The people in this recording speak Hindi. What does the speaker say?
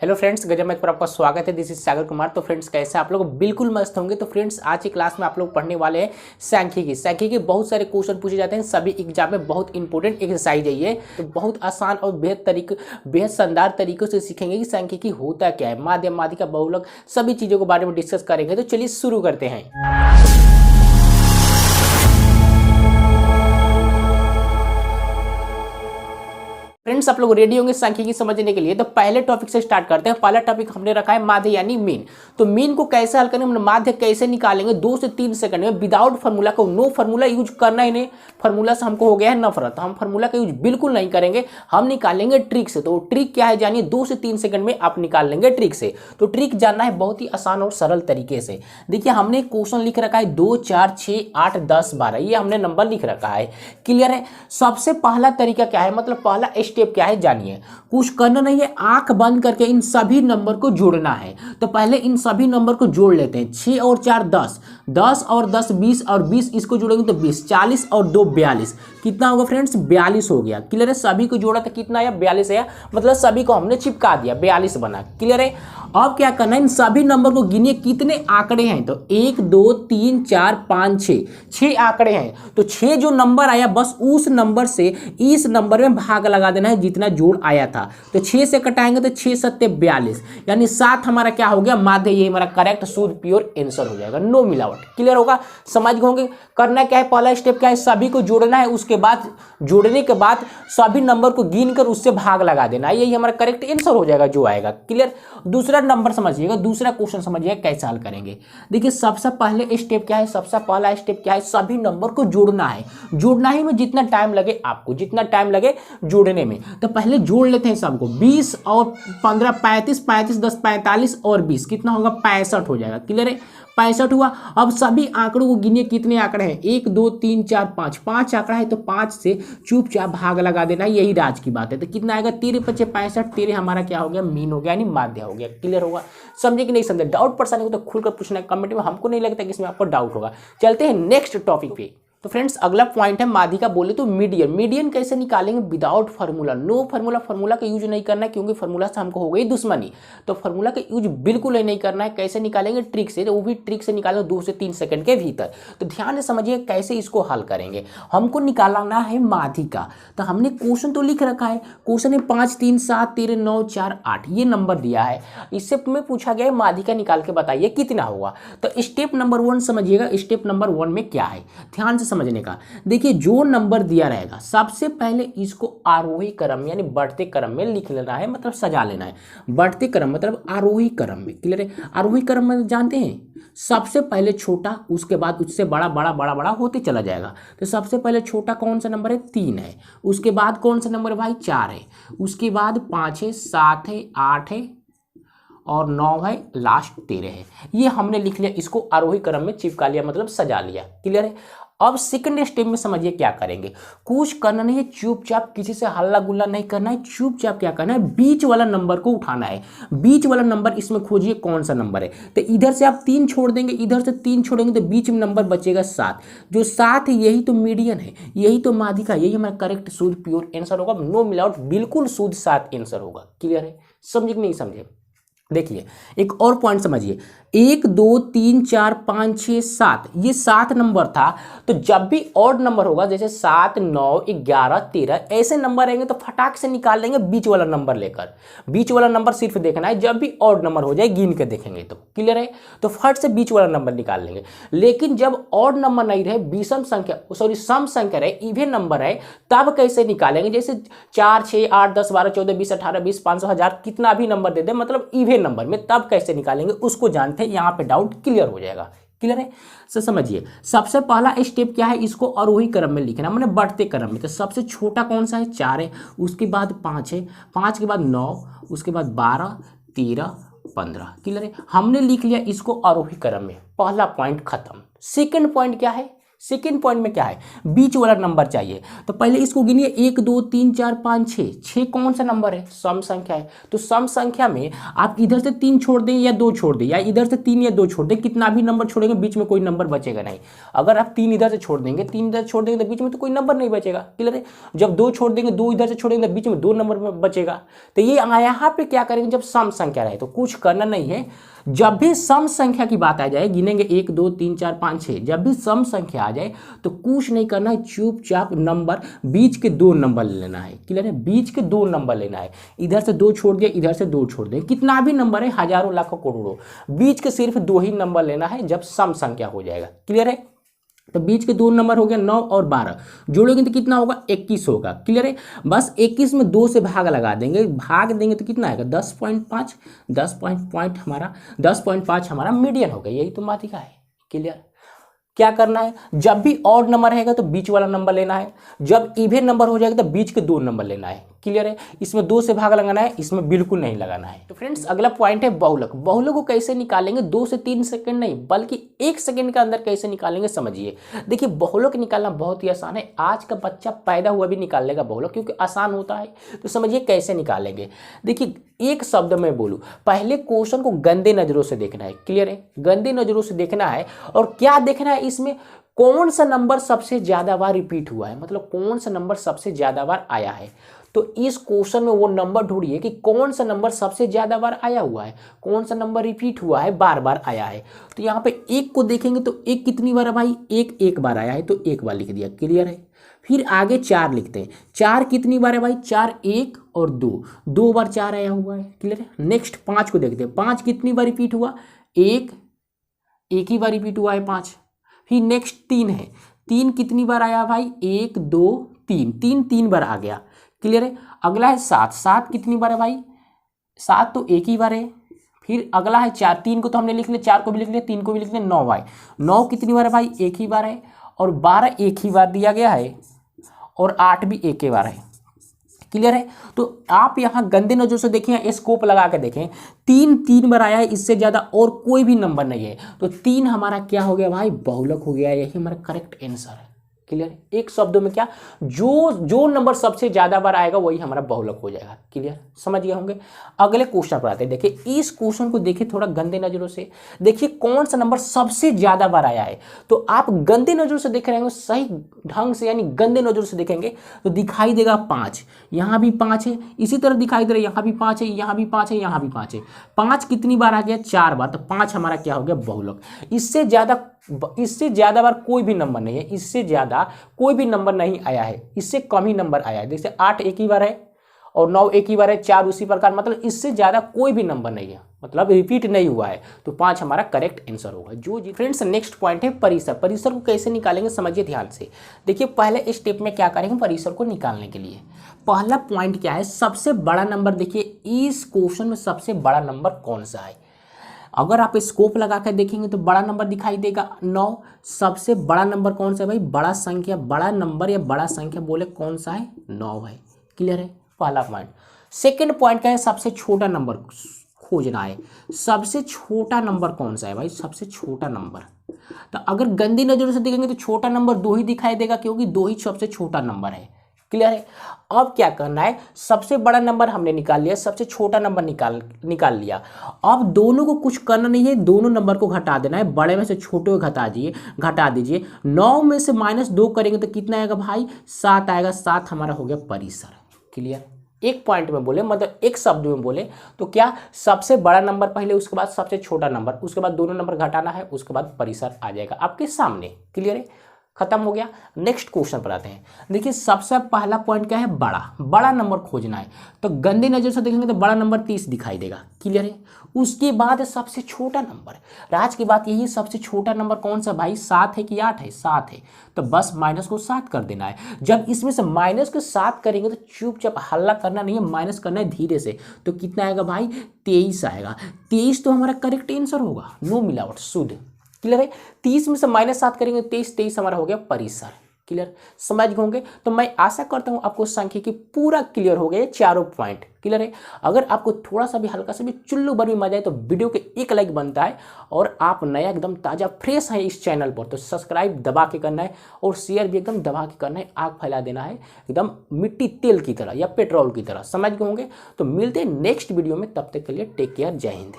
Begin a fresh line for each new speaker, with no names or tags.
हेलो फ्रेंड्स, गजब मैथ पर आपका स्वागत है। This is Sagar Kumar. तो फ्रेंड्स, कैसे आप लोग बिल्कुल मस्त होंगे। तो फ्रेंड्स, आज की क्लास में आप लोग पढ़ने वाले हैं सांख्यिकी। बहुत सारे क्वेश्चन पूछे जाते हैं सभी एग्जाम में। बहुत इंपॉर्टेंट एक्सरसाइज है ये। तो बहुत आसान और बेहद शानदार तरीकों से सीखेंगे कि सांख्यिकी होता क्या है, माध्य, माध्यिका, बहुलक, सभी चीज़ों के बारे में डिस्कस करेंगे। तो चलिए शुरू करते हैं। फ्रेंड्स, आप लोग रेडी होंगे सांख्यिकी समझने के लिए। तो पहले टॉपिक से स्टार्ट करते हैं। पहला टॉपिक हमने रखा है माध्य यानी मीन। तो मीन को कैसे हल करेंगे, माध्य कैसे निकालेंगे 2 से 3 सेकंड में विदाउट फार्मूला को। नो फार्मूला यूज करना ही नहीं, फार्मूला से हमको हो गया है नफरत। हम फार्मूला का यूज बिल्कुल नहीं करेंगे, हम निकालेंगे ट्रिक से। तो ट्रिक क्या है जानिए, 2 से 3 सेकंड में आप निकाल लेंगे ट्रिक से। तो ट्रिक जानना है बहुत ही आसान और सरल तरीके से। देखिए, हमने क्वेश्चन लिख रखा है 2, 4, 6, 8, 10, 12, ये हमने नंबर लिख रखा है। क्लियर है। सबसे पहला तरीका क्या है, मतलब पहला स्टेप क्या है जानिए। कुछ करना नहीं है, आंख बंद करके इन सभी नंबर को जोड़ना है। तो पहले इन सभी नंबर को जोड़ लेते हैं। 6 और 4 10, 10 और 10 20, और 20 इसको जोड़ेंगे तो 20, 40 और 2 42। कितना होगा फ्रेंड्स, 42 हो गया। क्लियर है। सभी को जोड़ा तो कितना आया, 42 आया। मतलब सभी को हमने चिपका दिया, 42 बना। क्लियर है। अब क्या करना है, इन सभी नंबर को गिनिए कितने आंकड़े हैं। तो 1 2 3 4 5 6, 6 आंकड़े हैं। तो 6 जो नंबर आया बस उस नंबर से इस नंबर में भाग लगा देना है जितना जोड़ आया था। तो 6 से कटाएंगे तो 6 सत्ते 42, यानी 7 हमारा क्या हो गया, माध्य। ये हमारा करेक्ट शुद्ध प्योर आंसर हो जाएगा, नो मिलावट। क्लियर होगा, समझ गए होंगे। करना क्या है, पहला स्टेप क्या है, सभी को जोड़ना है। उसके बाद जोड़ने के बाद सभी नंबर को गिन कर उससे भाग लगा देना है, यही हमारा करेक्ट आंसर हो जाएगा जो आएगा। क्लियर। दूसरा नंबर समझिएगा, दूसरा क्वेश्चन समझिएगा कैसे हल करेंगे। देखिए, सबसे पहले स्टेप क्या है, सबसे पहला स्टेप क्या है, सभी नंबर को जोड़ना है। जोड़ना ही में जितना टाइम लगे आपको, जितना टाइम लगे जोड़ने में। तो पहले जोड़ लेते हैं सबको। 20 और 15 35, 35 10 45 और 20 कितना होगा, 65 हो जाएगा। क्लियर है, 65 हुआ। अब सभी आंकड़ों को गिनिए कितने आंकड़े हैं, 1 2 3 4 5, 5 आंकड़ा है। तो 5 से चुपचाप भाग लगा देना, यही राज की बात है। तो कितना आएगा, 13 5 65, 13 हमारा क्या हो गया, मीन हो गया, यानी माध्य हो गया। क्लियर होगा, समझे कि नहीं समझे। डाउट परेशानी हो तो खुलकर पूछना कमेंट में, हमको नहीं लगता कि इसमें आपको डाउट होगा। चलते हैं नेक्स्ट टॉपिक पे। तो फ्रेंड्स, अगला पॉइंट है माध्यिका। बोले तो मीडियन। मीडियन कैसे निकालेंगे, without formula. No formula, formula का यूज नहीं करना है, क्योंकि फार्मूला से हमको हो गई दुश्मनी। तो फार्मूला का यूज बिल्कुल ही नहीं करना है। कैसे निकालेंगे, ट्रिक से। तो वो भी ट्रिक से निकालेंगे 2 से 3 सेकंड के भीतर। तो ध्यान से समझिए कैसे इसको हल करेंगे। हमको निकालना है माध्यिका। तो हमने क्वेश्चन तो लिख रखा है। क्वेश्चन है 5 3 7 13 9 4 8, ये नंबर दिया है। इससे में पूछा गया है माध्यिका निकाल के बताइए कितना होगा। तो स्टेप नंबर 1 समझिएगा। स्टेप नंबर 1 में क्या है, ध्यान से समझने का। देखिए, जो नंबर दिया रहेगा सबसे पहले इसको आरोही क्रम यानी बढ़ते क्रम में लिख लेना है, मतलब सजा लेना है। बढ़ते क्रम मतलब आरोही क्रम में। क्लियर है। आरोही क्रम में जानते हैं, सबसे पहले छोटा, उसके बाद उससे बड़ा बड़ा बड़ा बड़ा होते चला जाएगा। तो सबसे पहले छोटा कौन सा नंबर है, 3 है। उसके बाद कौन सा नंबर है भाई, 4 है। उसके बाद 5 है, 7 है, 8 है और 9 है, लास्ट 13 है। ये हमने लिख लिया, इसको आरोही क्रम में चिपका लिया, मतलब सजा लिया। क्लियर है। अब सेकंड स्टेप में समझिए क्या करेंगे। कुछ करना नहीं है, चुपचाप, किसी से हल्ला गुल्ला नहीं करना है। चुपचाप क्या करना है, बीच वाला नंबर को उठाना है। बीच वाला नंबर इसमें खोजिए कौन सा नंबर है। तो इधर से आप 3 छोड़ देंगे, इधर से 3 छोड़ेंगे, तो बीच में नंबर बचेगा 7। जो 7 है यही तो मीडियन है, यही तो माध्यिका, यही हमारा करेक्ट शुद्ध प्योर आंसर होगा। नो मिलावट, बिल्कुल शुद्ध 7 आंसर होगा। क्लियर है, समझे कि नहीं समझे। देखिए, एक और पॉइंट समझिए। 1 2 3 4 5 6 7, ये 7 नंबर था। तो जब भी ऑड नंबर होगा, जैसे 7 9 11 13, ऐसे नंबर आएंगे तो फटाक से निकाल लेंगे बीच वाला नंबर लेकर। बीच वाला नंबर सिर्फ देखना है, जब भी ऑड नंबर हो जाए गिन के देखेंगे तो। क्लियर है। तो फट से बीच वाला नंबर निकाल लेंगे। लेकिन जब ऑड नंबर नहीं रहे, विषम संख्या, सॉरी सम संख्या रहे, इवन नंबर है, तब कैसे निकालेंगे। जैसे 4 6 8 10 12 14 20 18 20 500 1000, कितना भी नंबर दे दे, मतलब इवन नंबर में, तब कैसे निकालेंगे उसको जानते हैं। यहां पे डाउट क्लियर हो जाएगा। क्लियर है। सो समझिए, सबसे पहला स्टेप क्या है, इसको आरोही क्रम में लिखना, मैंने बढ़ते क्रम में। तो सबसे छोटा कौन सा है, 4 है। उसके बाद 5 है, 5 के बाद 9, उसके बाद 12 13 15। क्लियर है। हमने लिख लिया इसको आरोही क्रम में। पहला पॉइंट खत्म। सेकंड पॉइंट क्या है, सेकेंड पॉइंट में क्या है, बीच वाला नंबर चाहिए। तो पहले इसको गिनिए, 1 2 3 4 5 6, 6 कौन सा नंबर है, सम संख्या है। तो सम संख्या में आप इधर से 3 छोड़ दें या 2 छोड़ दें, या इधर से 3 या 2 छोड़ दें, कितना भी नंबर छोड़ेंगे बीच में कोई नंबर बचेगा नहीं। अगर आप 3 इधर से छोड़ देंगे, 3 इधर छोड़ देंगे तो बीच में तो कोई नंबर नहीं बचेगा, क्लियर है। जब 2 छोड़ देंगे, 2 इधर से छोड़ेंगे तो बीच में 2 नंबर बचेगा। तो ये यहाँ पे क्या करेंगे, जब सम संख्या रहे तो कुछ करना नहीं है। जब भी सम संख्या की बात आ जाए, गिनेंगे 1 2 3 4 5 6, जब भी सम संख्या आ जाए तो कुछ नहीं करना है, चुपचाप नंबर बीच के 2 नंबर लेना है, क्लियर है। बीच के 2 नंबर लेना है, इधर से 2 छोड़ दिया, इधर से 2 छोड़ दिया, कितना भी नंबर है, हजारों लाखों करोड़ों, बीच के सिर्फ 2 ही नंबर लेना है जब सम संख्या हो जाएगा, क्लियर है। तो बीच के 2 नंबर हो गया 9 और 12, जोड़ेंगे तो कितना होगा, 21 होगा, क्लियर है। बस 21 में 2 से भाग लगा देंगे, भाग देंगे तो कितना आएगा, 10.5, 10.5 हमारा मीडियन हो गया। यही तो माध्यिका है, क्लियर। क्या करना है, जब भी ऑड नंबर रहेगा तो बीच वाला नंबर लेना है, जब इवन नंबर हो जाएगा तो बीच के 2 नंबर लेना है, क्लियर है। इसमें 2 से भाग लगाना है, इसमें बिल्कुल नहीं लगाना है। तो फ्रेंड्स अगला पॉइंट है बहुलक। बहुलक को कैसे निकालेंगे, 2 से 3 सेकंड नहीं बल्कि 1 सेकंड के अंदर कैसे निकालेंगे समझिए। देखिए बहुलक निकालना बहुत ही आसान है, आज का बच्चा पैदा हुआ भी निकाल लेगा बहुलक, क्योंकि आसान होता है। तो समझिए कैसे निकालेंगे। देखिए एक शब्द में बोलूँ, पहले क्वेश्चन को गंदे नजरों से देखना है, क्लियर है, गंदे नजरों से देखना है। और क्या देखना है, इसमें कौन सा नंबर सबसे ज्यादा बार रिपीट हुआ है, मतलब कौन सा नंबर सबसे ज्यादा बार आया है। तो इस क्वेश्चन में वो नंबर ढूंढिए कि कौन सा नंबर सबसे ज्यादा बार आया हुआ है, कौन सा नंबर रिपीट हुआ है, बार बार आया है। तो यहाँ पे 1 को देखेंगे तो 1 कितनी बार है भाई, 1 एक बार आया है तो 1 बार लिख दिया, क्लियर है। फिर आगे 4 लिखते हैं, 4 कितनी बार है भाई, 4 1 और 2 बार 4 आया हुआ है, क्लियर है। नेक्स्ट 5 को देखते हैं, 5 कितनी बार रिपीट हुआ, 1 ही बार रिपीट हुआ है 5। फिर नेक्स्ट 3 है, 3 कितनी बार आया भाई, 1 2 3 बार आ गया, क्लियर है। अगला है 7 कितनी बार है भाई, 7 तो 1 ही बार है। फिर अगला है 4, 3 को तो हमने लिख लिया, 4 को भी लिख लिया, 3 को भी लिख लिया, 9 भाई, 9 कितनी बार है भाई, 1 ही बार है। और 12 1 ही बार दिया गया है, और 8 भी 1 ही बार है, क्लियर है। तो आप यहाँ गंदे नजरों से देखें, स्कोप लगा के देखें, 3 बार आया है, इससे ज्यादा और कोई भी नंबर नहीं है। तो 3 हमारा क्या हो गया भाई, बहुलक हो गया, यही हमारा करेक्ट आंसर है, क्लियर। एक शब्दों में क्या, जो नंबर सबसे ज्यादा बार आएगा वही हमारा बहुलक हो जाएगा, क्लियर, समझ गए होंगे। अगले क्वेश्चन पर आते हैं। देखिए इस क्वेश्चन को देखिए थोड़ा गंदे नजरों से, देखिए कौन सा नंबर सबसे ज्यादा बार आया है। तो आप गंदे नजरों से देख रहे हैं, सही ढंग से यानी गंदे नजरों से देखेंगे तो दिखाई देगा 5, यहाँ भी 5 है, इसी तरह दिखाई दे रहा है, यहाँ भी 5 है, यहाँ भी 5 है, यहाँ भी 5 है। 5 कितनी बार आ गया, 4 बार, तो 5 हमारा क्या हो गया, बहुलक। इससे ज्यादा बार कोई भी नंबर नहीं है, इससे ज्यादा कोई भी नंबर नहीं आया है, इससे कम ही नंबर आया है। जैसे 8 1 ही बार है और 9 1 ही बार है, 4 उसी प्रकार, मतलब इससे ज्यादा कोई भी नंबर नहीं है, मतलब रिपीट नहीं हुआ है। तो 5 हमारा करेक्ट आंसर होगा। जो जी फ्रेंड्स नेक्स्ट पॉइंट है परिसर। परिसर को कैसे निकालेंगे समझिए ध्यान से। देखिए पहले स्टेप में क्या करेंगे परिसर को निकालने के लिए, पहला पॉइंट क्या है, सबसे बड़ा नंबर। देखिए इस क्वेश्चन में सबसे बड़ा नंबर कौन सा है, अगर आप स्कोप लगा कर देखेंगे तो बड़ा नंबर दिखाई देगा 9। सबसे बड़ा नंबर कौन सा है भाई, बड़ा संख्या, बड़ा नंबर या बड़ा संख्या बोले कौन सा है, 9 है, क्लियर है, पहला पॉइंट। सेकंड पॉइंट क्या है, सबसे छोटा नंबर खोजना है। सबसे छोटा नंबर कौन सा है भाई, सबसे छोटा नंबर। तो अगर गंदी नजरों से देखेंगे तो छोटा नंबर 2 ही दिखाई देगा, क्योंकि 2 ही सबसे छोटा नंबर है, क्लियर है। अब क्या करना है, सबसे बड़ा नंबर हमने निकाल लिया, सबसे छोटा नंबर निकाल लिया। अब दोनों को कुछ करना नहीं है, दोनों नंबर को घटा देना है, बड़े में से छोटे को घटा दीजिए। 9 में से -2 करेंगे तो कितना आएगा भाई, 7 आएगा। 7 हमारा हो गया परिसर, क्लियर। एक पॉइंट में बोले, मतलब एक शब्द में बोले तो क्या, सबसे बड़ा नंबर पहले, उसके बाद सबसे छोटा नंबर, उसके बाद दोनों नंबर घटाना है, उसके बाद परिसर आ जाएगा आपके सामने, क्लियर है, खत्म हो गया। नेक्स्ट क्वेश्चन पर आते हैं। देखिए सबसे पहला पॉइंट क्या है, बड़ा नंबर खोजना है। तो गंदे नजर से देखेंगे तो बड़ा नंबर 30 दिखाई देगा, क्लियर है। उसके बाद सबसे छोटा नंबर, राज की बात यही, सबसे छोटा नंबर कौन सा भाई, 7 है कि 8 है, 7 है। तो बस माइनस को 7 कर देना है। जब इसमें से माइनस को 7 करेंगे तो चुपचाप हल्ला करना नहीं है, माइनस करना है धीरे से। तो कितना आएगा भाई, 23 आएगा। 23 तो हमारा करेक्ट आंसर होगा, नो मिलावट, शुद्ध, क्लियर है। 30 में से -7 करेंगे 23 हमारा हो गया परिसर, क्लियर, समझ गए होंगे। तो मैं आशा करता हूं आपको सांख्यिकी पूरा क्लियर हो गया, चारों पॉइंट क्लियर है। अगर आपको थोड़ा सा भी हल्का सा भी चुल्लू भर भी मजा आए तो वीडियो के एक लाइक बनता है, और आप नया एकदम ताजा फ्रेश है इस चैनल पर तो सब्सक्राइब दबा के करना है, और शेयर भी एकदम दबा के करना है, आग फैला देना है एकदम मिट्टी तेल की तरह या पेट्रोल की तरह, समझ गए होंगे। तो मिलते हैं नेक्स्ट वीडियो में, तब तक के लिए टेक केयर, जय हिंद।